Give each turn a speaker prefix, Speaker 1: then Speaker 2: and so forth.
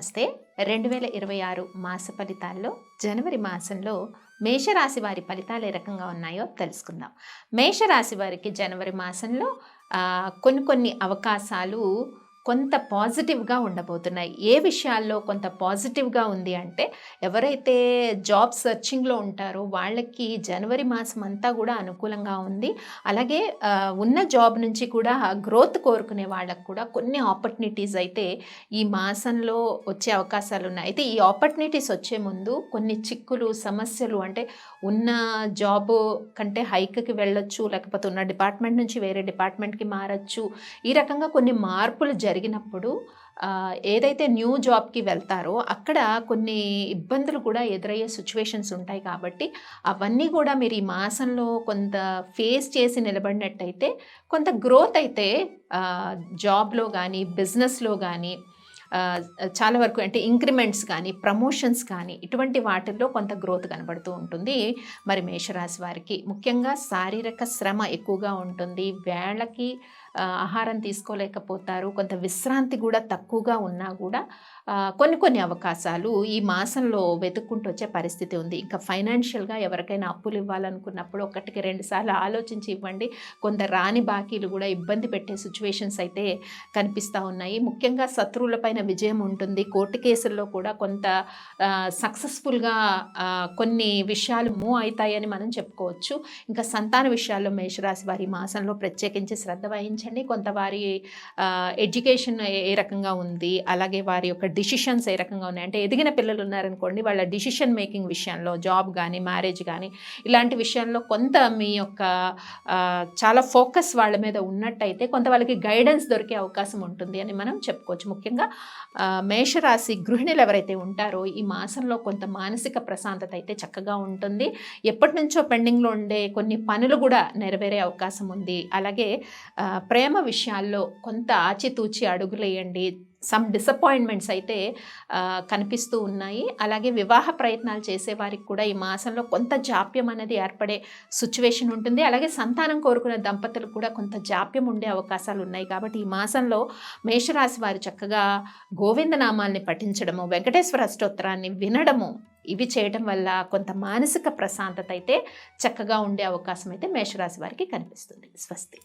Speaker 1: నమస్తే. 2026 మాస ఫలితాల్లో జనవరి మాసంలో మేషరాశి వారి ఫలితాలు ఏ రకంగా ఉన్నాయో తెలుసుకుందాం. మేషరాశి వారికి జనవరి మాసంలో కొన్ని అవకాశాలు కొంత పాజిటివ్గా ఉండబోతున్నాయి. ఏ విషయాల్లో కొంత పాజిటివ్గా ఉంది అంటే, ఎవరైతే జాబ్ సెర్చింగ్లో ఉంటారో వాళ్ళకి జనవరి మాసం అంతా కూడా అనుకూలంగా ఉంది. అలాగే ఉన్న జాబ్ నుంచి కూడా గ్రోత్ కోరుకునే వాళ్ళకు కూడా కొన్ని ఆపర్చునిటీస్ అయితే ఈ మాసంలో వచ్చే అవకాశాలు ఉన్నాయి. అయితే ఈ ఆపర్చునిటీస్ వచ్చే ముందు కొన్ని చిక్కులు, సమస్యలు, అంటే ఉన్న జాబ్ కంటే హైక్కి వెళ్ళొచ్చు, లేకపోతే ఉన్న డిపార్ట్మెంట్ నుంచి వేరే డిపార్ట్మెంట్కి మారచ్చు. ఈ రకంగా కొన్ని మార్పులు జరిగినప్పుడు ఏదైతే న్యూ జాబ్కి వెళ్తారో అక్కడ కొన్ని ఇబ్బందులు కూడా ఎదురయ్యే సిచ్యువేషన్స్ ఉంటాయి. కాబట్టి అవన్నీ కూడా మీరు ఈ మాసంలో కొంత ఫేస్ చేసి నిలబడినట్టయితే కొంత గ్రోత్ అయితే జాబ్లో కానీ, బిజినెస్లో కానీ చాలా వరకు, అంటే ఇంక్రిమెంట్స్ కానీ, ప్రమోషన్స్ కానీ, ఇటువంటి వాటిల్లో కొంత గ్రోత్ కనబడుతూ ఉంటుంది. మరి మేషరాశి వారికి ముఖ్యంగా శారీరక శ్రమ ఎక్కువగా ఉంటుంది. వేళకి ఆహారం తీసుకోలేకపోతారు. కొంత విశ్రాంతి కూడా తక్కువగా ఉన్నా కూడా కొన్ని అవకాశాలు ఈ మాసంలో వెతుక్కుంటూ వచ్చే పరిస్థితి ఉంది. ఇంకా ఫైనాన్షియల్గా ఎవరికైనా అప్పులు ఇవ్వాలనుకున్నప్పుడు ఒకటికి 2 సార్లు ఆలోచించి ఇవ్వండి. కొంత రాని బాకీలు కూడా ఇబ్బంది పెట్టే సిచ్యువేషన్స్ అయితే కనిపిస్తూ ఉన్నాయి. ముఖ్యంగా శత్రువులపైన విజయం ఉంటుంది. కోర్టు కేసుల్లో కూడా కొంత సక్సెస్ఫుల్గా కొన్ని విషయాలు మూవ్ అవుతాయని మనం చెప్పుకోవచ్చు. ఇంకా సంతాన విషయాల్లో మేషరాశి వారి మాసంలో ప్రత్యేకించి శ్రద్ధ వహించండి. కొంత వారి ఎడ్యుకేషన్ ఏ రకంగా ఉంది, అలాగే వారి యొక్క డిసిషన్స్ ఏ రకంగా ఉన్నాయి, అంటే ఎదిగిన పిల్లలు ఉన్నారనుకోండి, వాళ్ళ డిసిషన్ మేకింగ్ విషయంలో, జాబ్ కానీ, మ్యారేజ్ కానీ, ఇలాంటి విషయాల్లో కొంత మీ యొక్క చాలా ఫోకస్ వాళ్ళ మీద ఉన్నట్టయితే కొంత వాళ్ళకి గైడెన్స్ దొరికే అవకాశం ఉంటుంది అని మనం చెప్పుకోవచ్చు. ముఖ్యంగా మేషరాశి గృహిణులు ఎవరైతే ఉంటారో ఈ మాసంలో కొంత మానసిక ప్రశాంతత అయితే చక్కగా ఉంటుంది. ఎప్పటి నుంచో పెండింగ్లో ఉండే కొన్ని పనులు కూడా నెరవేరే అవకాశం ఉంది. అలాగే ప్రేమ విషయాల్లో కొంత ఆచితూచి అడుగులేయండి. సమ్ డిసప్పాయింట్మెంట్స్ అయితే కనిపిస్తూ ఉన్నాయి. అలాగే వివాహ ప్రయత్నాలు చేసేవారికి కూడా ఈ మాసంలో కొంత జాప్యం అనేది ఏర్పడే సిచ్యువేషన్ ఉంటుంది. అలాగే సంతానం కోరుకునే దంపతులకు కూడా కొంత జాప్యం ఉండే అవకాశాలు ఉన్నాయి. కాబట్టి ఈ మాసంలో మేషరాశి వారు చక్కగా గోవిందనామాల్ని పఠించడము, వెంకటేశ్వర అష్టోత్తరాన్ని వినడము, ఇవి చేయడం వల్ల కొంత మానసిక ప్రశాంతత అయితే చక్కగా ఉండే అవకాశం అయితే మేషరాశి వారికి కనిపిస్తుంది. స్వస్తి.